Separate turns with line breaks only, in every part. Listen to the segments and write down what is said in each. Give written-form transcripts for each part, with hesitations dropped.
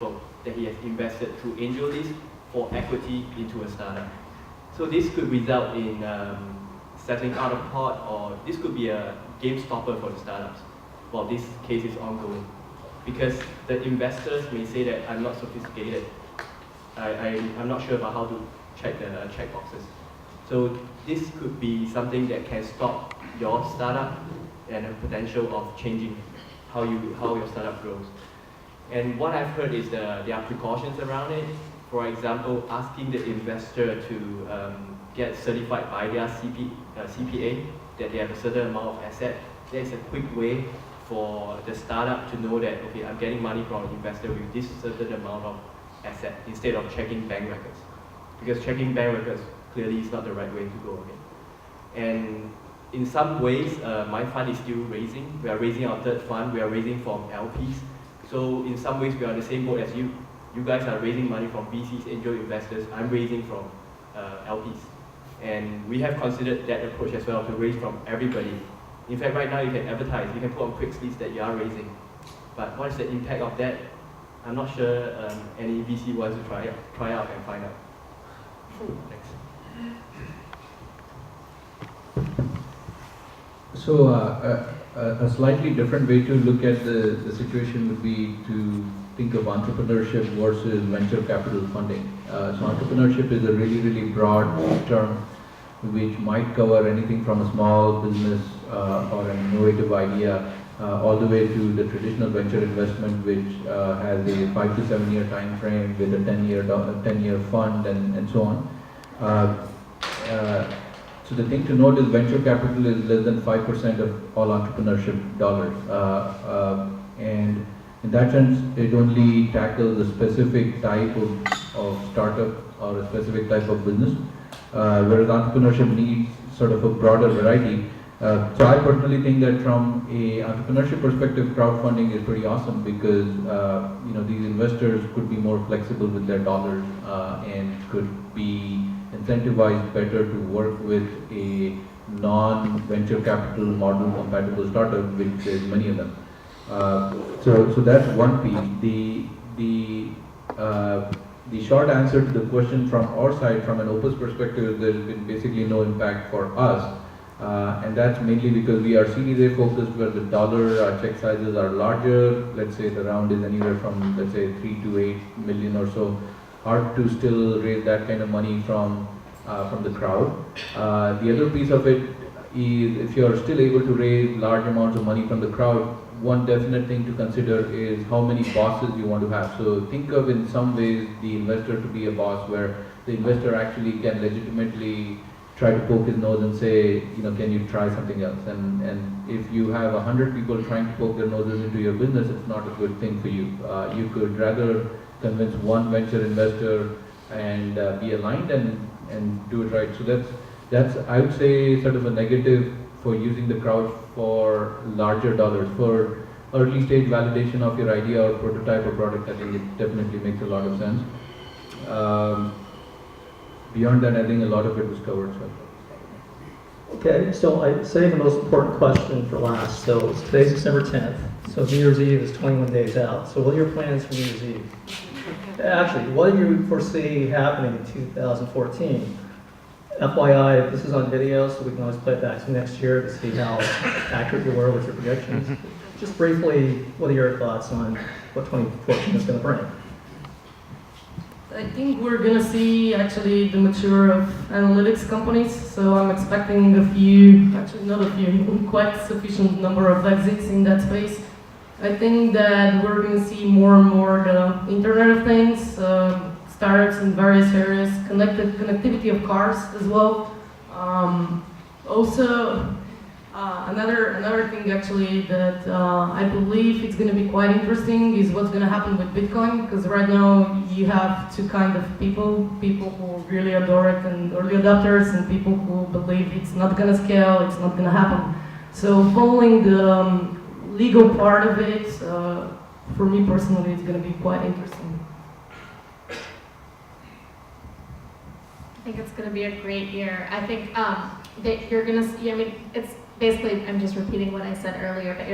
that he has invested through angel list for equity into a startup. So this could result in settling out of court, or this could be a game stopper for the startups while this case is ongoing. Because the investors may say that I'm not sophisticated. I'm not sure about how to check the checkboxes. So this could be something that can stop your startup and the potential of changing how your startup grows. And what I've heard is there are precautions around it. For example, asking the investor to get certified by their CPA that they have a certain amount of asset. There's a quick way for the startup to know that, okay, I'm getting money from an investor with this certain amount of asset instead of checking bank records. Because checking bank records clearly is not the right way to go. Okay? And in some ways, my fund is still raising. We are raising our third fund. We are raising from LPs. So in some ways, we are on the same boat as you. You guys are raising money from VCs, angel investors. I'm raising from LPs. And we have considered that approach as well, to raise from everybody. In fact, right now you can advertise, you can put on Craigslist that you are raising. But what is the impact of that? I'm not sure any VC wants to try out and find out. Next.
So a slightly different way to look at the situation would be to think of entrepreneurship versus venture capital funding. So entrepreneurship is a really, really broad term which might cover anything from a small business or an innovative idea all the way to the traditional venture investment, which has a 5 to 7 year time frame with a 10-year fund and so on. So the thing to note is venture capital is less than 5% of all entrepreneurship dollars. And in that sense, it only tackles a specific type of startup or a specific type of business, whereas entrepreneurship needs sort of a broader variety. So I personally think that from a entrepreneurship perspective, crowdfunding is pretty awesome because these investors could be more flexible with their dollars and could be incentivized better to work with a non-venture capital model compatible startup, which is many of them. So that's one piece. The short answer to the question from our side, from an Opus perspective, is there's been basically no impact for us. And that's mainly because we are Series A focused, where the dollar check sizes are larger. Let's say the round is anywhere from, let's say, 3 to 8 million or so. Hard to still raise that kind of money from the crowd. The other piece of it is, if you're still able to raise large amounts of money from the crowd, one definite thing to consider is how many bosses you want to have. So think of, in some ways, the investor to be a boss, where the investor actually can legitimately try to poke his nose and say, can you try something else? And if you have 100 people trying to poke their noses into your business, it's not a good thing for you. You could rather convince one venture investor and be aligned and do it right. So that's I would say sort of a negative for using the crowd for larger dollars. For early stage validation of your idea or prototype or product, I think it definitely makes a lot of sense. Beyond that, I think a lot of it was covered. So.
Okay, so I saved the most important question for last. So today's December 10th. So New Year's Eve is 21 days out. So what are your plans for New Year's Eve? Actually, what do you foresee happening in 2014? FYI, this is on video, so we can always play it back to next year to see how accurate you were with your predictions. Just briefly, what are your thoughts on what 2014 is going to bring?
I think we're going to see actually the mature of analytics companies, so I'm expecting a few, actually not a few, quite sufficient number of exits in that space. I think that we're going to see more and more the Internet of Things, startups in various areas, connectivity of cars as well. Also, another thing actually that I believe it's going to be quite interesting is what's going to happen with Bitcoin, because right now you have two kind of people who really adore it and early adopters, and people who believe it's not going to scale, it's not going to happen. So following the legal part of it, for me personally, it's going to be quite interesting.
I think it's going to be a great year. I think that you're going to see, it's basically, I'm just repeating what I said earlier, but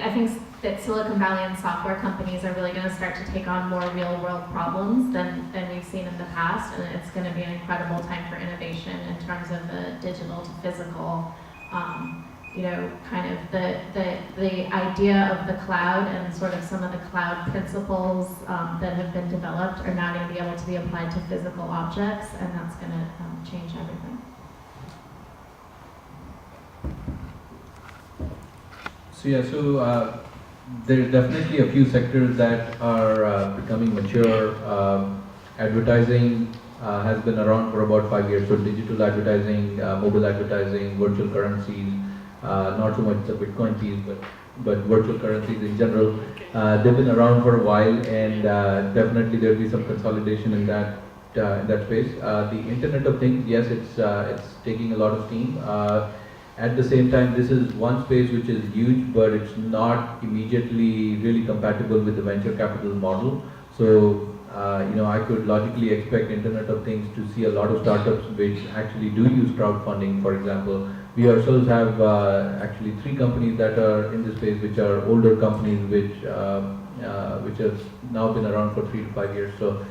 I think that Silicon Valley and software companies are really going to start to take on more real-world problems than we've seen in the past, and it's going to be an incredible time for innovation in terms of the digital to physical. Kind of the idea of the cloud and sort of some of the cloud principles that have been developed are now going to be able to be applied to physical objects, and that's going to change everything.
So there's definitely a few sectors that are becoming mature. Advertising has been around for about 5 years, so digital advertising, mobile advertising, virtual currencies, not so much the Bitcoin piece, but virtual currencies in general. They've been around for a while, and definitely there'll be some consolidation in that space. The Internet of Things, yes, it's taking a lot of steam. At the same time, this is one space which is huge, but it's not immediately really compatible with the venture capital model. So, I could logically expect Internet of Things to see a lot of startups which actually do use crowdfunding, for example. We ourselves have actually 3 companies that are in this space, which are older companies which have now been around for 3 to 5 years. So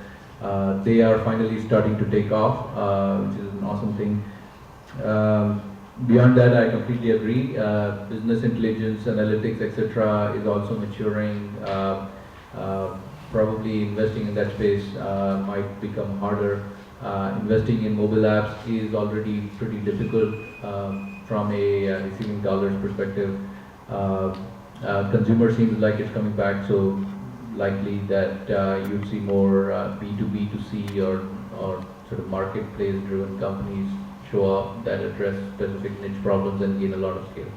they are finally starting to take off, which is an awesome thing. Beyond that, I completely agree. Business intelligence, analytics, etc., is also maturing. Probably investing in that space might become harder. Investing in mobile apps is already pretty difficult from a receiving dollars perspective. Consumer seems like it's coming back, so likely that you'd see more B2B2C or sort of marketplace-driven companies show up that address specific niche problems and gain a lot of scale.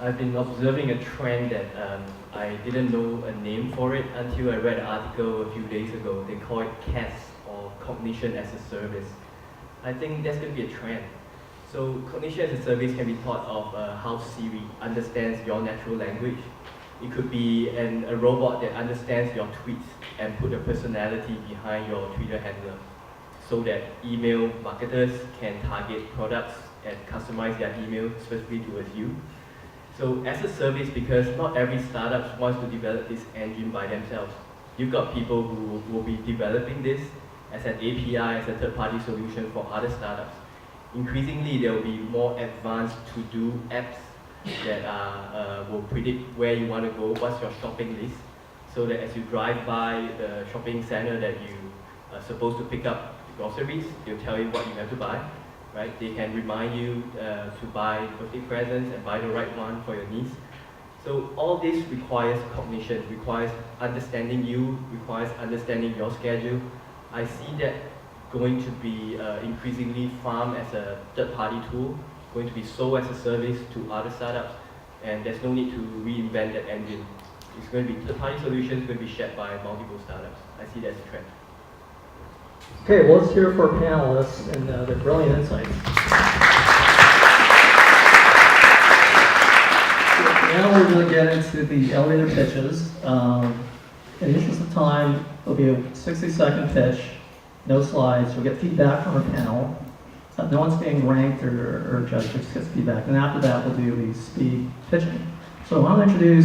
I've been observing a trend that I didn't know a name for it until I read an article a few days ago. They call it CAS, or Cognition as a Service. I think that's going to be a trend. So Cognition as a Service can be thought of how Siri understands your natural language. It could be a robot that understands your tweets and put a personality behind your Twitter handle, so that email marketers can target products and customize their email specifically towards you. So as a service, because not every startup wants to develop this engine by themselves, you've got people who will be developing this as an API, as a third-party solution for other startups. Increasingly, there will be more advanced to-do apps that will predict where you want to go, what's your shopping list, so that as you drive by the shopping center that you are supposed to pick up groceries, they'll tell you what you have to buy. Right? They can remind you to buy birthday presents and buy the right one for your niece. So all this requires cognition, requires understanding you, requires understanding your schedule. I see that going to be increasingly farmed as a third-party tool, going to be sold as a service to other startups, and there's no need to reinvent that engine. It's going to be third-party solutions going to be shared by multiple startups. I see that as a trend.
Okay, well, let's hear it for our panelists and their brilliant insights. So now we're going to get into the elevator pitches. In the interest of time, it'll be a 60-second pitch, no slides. We'll get feedback from our panel. No one's being ranked or judged, just gets feedback. And after that, we'll do the speed pitching. So I want to introduce